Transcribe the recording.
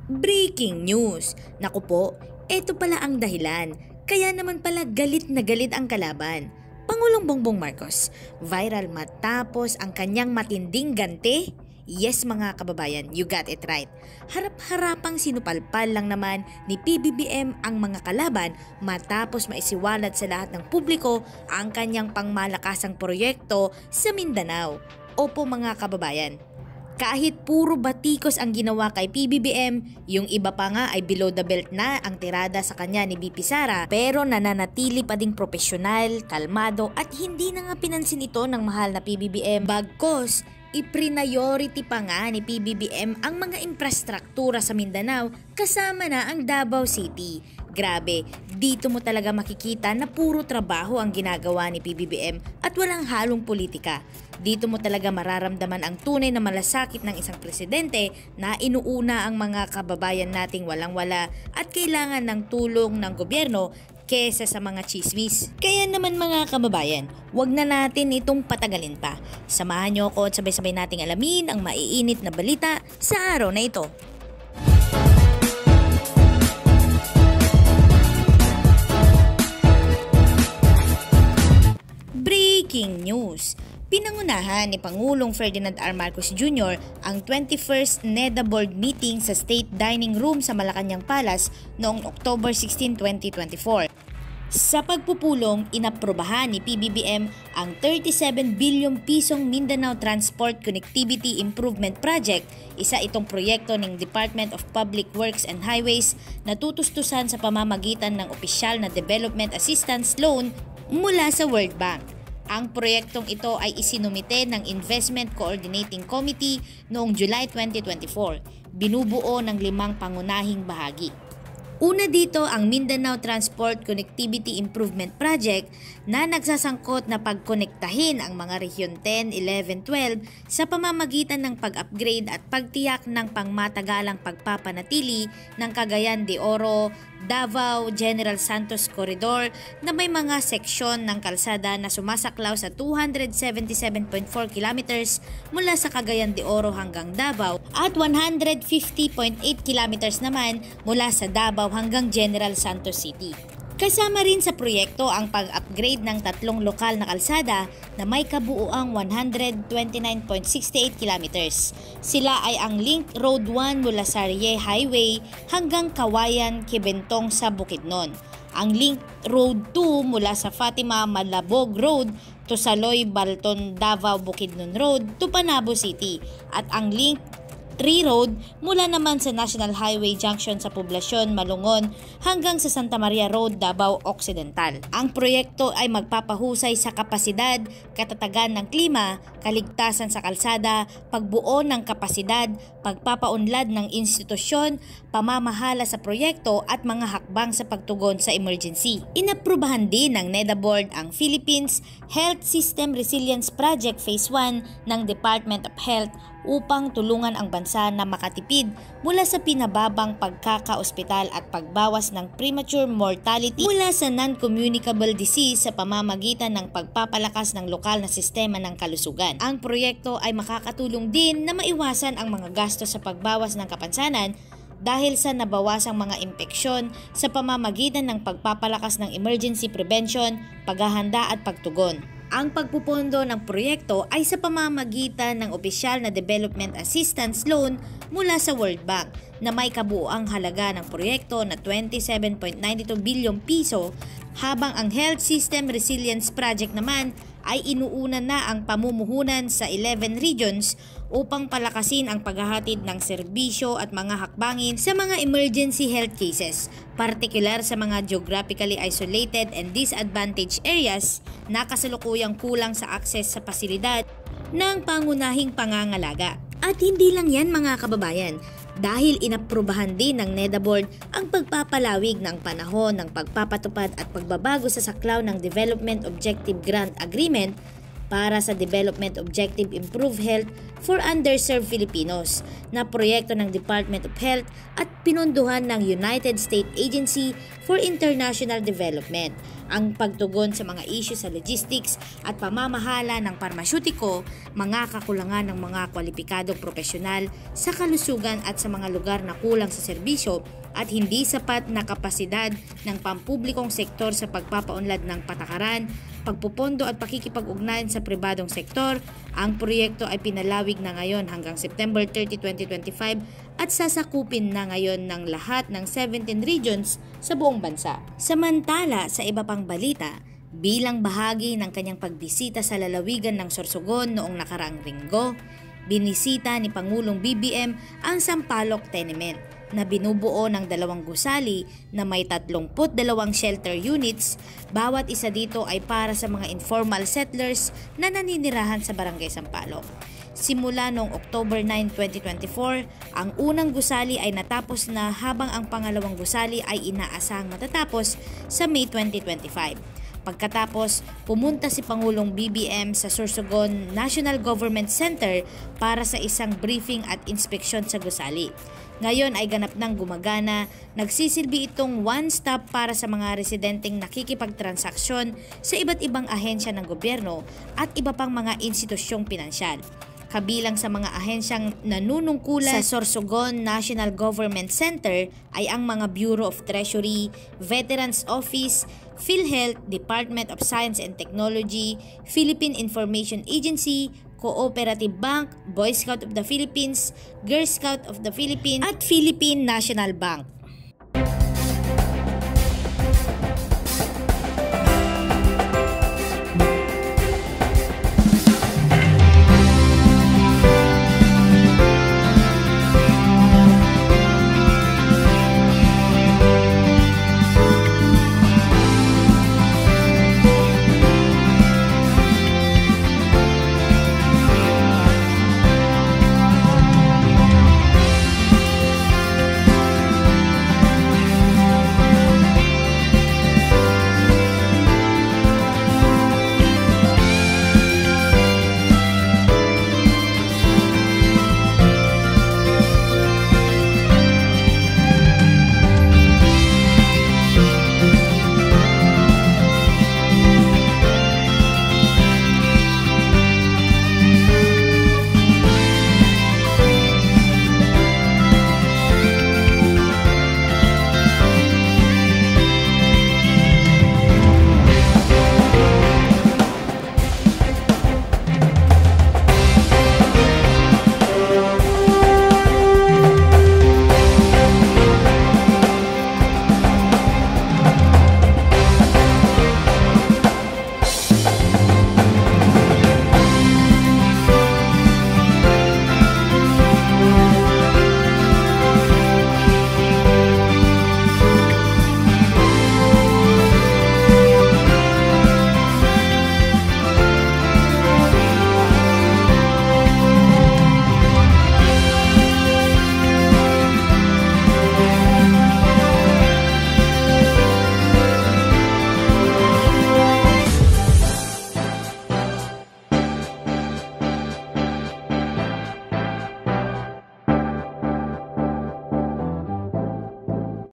Breaking news! Naku po, eto pala ang dahilan. Kaya naman pala galit na galit ang kalaban. Pangulong Bongbong Marcos, viral matapos ang kanyang matinding ganti? Yes mga kababayan, you got it right. Harap-harapang sinupalpal lang naman ni PBBM ang mga kalaban matapos maisiwalat sa lahat ng publiko ang kanyang pangmalakasang proyekto sa Mindanao. Opo mga kababayan. Kahit puro batikos ang ginawa kay PBBM, yung iba pa nga ay below the belt na ang tirada sa kanya ni BP Sara, pero nananatili pa ding profesional, kalmado at hindi na nga pinansin ito ng mahal na PBBM. Bagkos, i-priority pa nga ni PBBM ang mga infrastruktura sa Mindanao kasama na ang Davao City. Grabe, dito mo talaga makikita na puro trabaho ang ginagawa ni PBBM at walang halong politika. Dito mo talaga mararamdaman ang tunay na malasakit ng isang presidente na inuuna ang mga kababayan nating walang-wala at kailangan ng tulong ng gobyerno kesa sa mga chismis. Kaya naman mga kababayan, wag na natin itong patagalin pa. Samahan niyo ako at sabay-sabay nating alamin ang maiinit na balita sa araw na ito. Breaking news! Pinangunahan ni Pangulong Ferdinand R. Marcos Jr. ang 21st NEDA Board Meeting sa State Dining Room sa Malacanang Palace noong October 16, 2024. Sa pagpupulong, inaprubahan ni PBBM ang 37 bilyong pisong Mindanao Transport Connectivity Improvement Project, isa itong proyekto ng Department of Public Works and Highways na tutustusan sa pamamagitan ng opisyal na Development Assistance Loan mula sa World Bank. Ang proyektong ito ay isinumite ng Investment Coordinating Committee noong July 2024. Binubuo ng 5 pangunahing bahagi. Una dito ang Mindanao Transport Connectivity Improvement Project na nagsasangkot na pagkonektahin ang mga Region 10, 11, 12 sa pamamagitan ng pag-upgrade at pagtiyak ng pangmatagalang pagpapanatili ng Cagayan de Oro, Davao, General Santos Corridor na may mga seksyon ng kalsada na sumasaklaw sa 277.4 kilometers mula sa Cagayan de Oro hanggang Davao at 150.8 kilometers naman mula sa Davao hanggang General Santos City. Kasama rin sa proyekto ang pag-upgrade ng 3 lokal na kalsada na may kabuuang 129.68 kilometers. Sila ay ang Link Road 1 mula sa Rie Highway hanggang Kawayan, Kibentong sa Bukidnon. Ang Link Road 2 mula sa Fatima Malabog Road to Saloy Balton Davao Bukidnon Road to Panabo City at ang Link 3 Road mula naman sa National Highway Junction sa Poblasyon, Malungon hanggang sa Santa Maria Road, Davao Occidental. Ang proyekto ay magpapahusay sa kapasidad, katatagan ng klima, kaligtasan sa kalsada, pagbuo ng kapasidad, pagpapaunlad ng institusyon, pamamahala sa proyekto at mga hakbang sa pagtugon sa emergency. Inaprubahan din ng NEDA Board ang Philippines Health System Resilience Project Phase 1 ng Department of Health upang tulungan ang bansa na makatipid mula sa pinababang pagkakaospital at pagbawas ng premature mortality mula sa non-communicable disease sa pamamagitan ng pagpapalakas ng lokal na sistema ng kalusugan. Ang proyekto ay makakatulong din na maiwasan ang mga gastos sa pagbawas ng kapansanan dahil sa nabawasang mga impeksyon sa pamamagitan ng pagpapalakas ng emergency prevention, paghahanda at pagtugon. Ang pagpupondo ng proyekto ay sa pamamagitan ng opisyal na Development Assistance Loan mula sa World Bank na may kabuuang halaga ng proyekto na 27.92 bilyong piso, habang ang Health System Resilience Project naman ay inuuna na ang pamumuhunan sa 11 regions upang palakasin ang paghahatid ng serbisyo at mga hakbangin sa mga emergency health cases, partikular sa mga geographically isolated and disadvantaged areas na kasalukuyang kulang sa akses sa pasilidad ng pangunahing pangangalaga. At hindi lang yan mga kababayan, dahil inaprubahan din ng NEDA Board ang pagpapalawig ng panahon ng pagpapatupad at pagbabago sa saklaw ng Development Objective Grant Agreement para sa Development Objective Improve Health for Underserved Filipinos na proyekto ng Department of Health at pinunduhan ng United States Agency for International Development. Ang pagtugon sa mga issue sa logistics at pamamahala ng parmasyutiko, mga kakulangan ng mga kwalipikadong profesional sa kalusugan at sa mga lugar na kulang sa serbisyo at hindi sapat na kapasidad ng pampublikong sektor sa pagpapaunlad ng patakaran, pagpupondo at pakikipag-ugnayan sa pribadong sektor. Ang proyekto ay pinalawig na ngayon hanggang September 30, 2025 at sasakupin na ngayon ng lahat ng 17 regions sa buong bansa. Samantala, sa iba pang balita, bilang bahagi ng kanyang pagbisita sa lalawigan ng Sorsogon noong nakaraang linggo, binisita ni Pangulong BBM ang Sampaloc Tenement na binubuo ng 2 gusali na may 32 shelter units. Bawat isa dito ay para sa mga informal settlers na naninirahan sa Barangay Sampaloc. Simula noong October 9, 2024, ang unang gusali ay natapos na habang ang pangalawang gusali ay inaasahang matatapos sa May 2025. Pagkatapos, pumunta si Pangulong BBM sa Sorsogon National Government Center para sa isang briefing at inspeksyon sa gusali. Ngayon ay ganap ng gumagana, nagsisilbi itong one-stop para sa mga residenteng nakikipagtransaksyon sa iba't ibang ahensya ng gobyerno at iba pang mga institusyong pinansyal. Kabilang sa mga ahensyang nanunungkulan sa Sorsogon National Government Center ay ang mga Bureau of Treasury, Veterans Office, PhilHealth, Department of Science and Technology, Philippine Information Agency, Cooperative Bank, Boy Scout of the Philippines, Girl Scout of the Philippines at Philippine National Bank.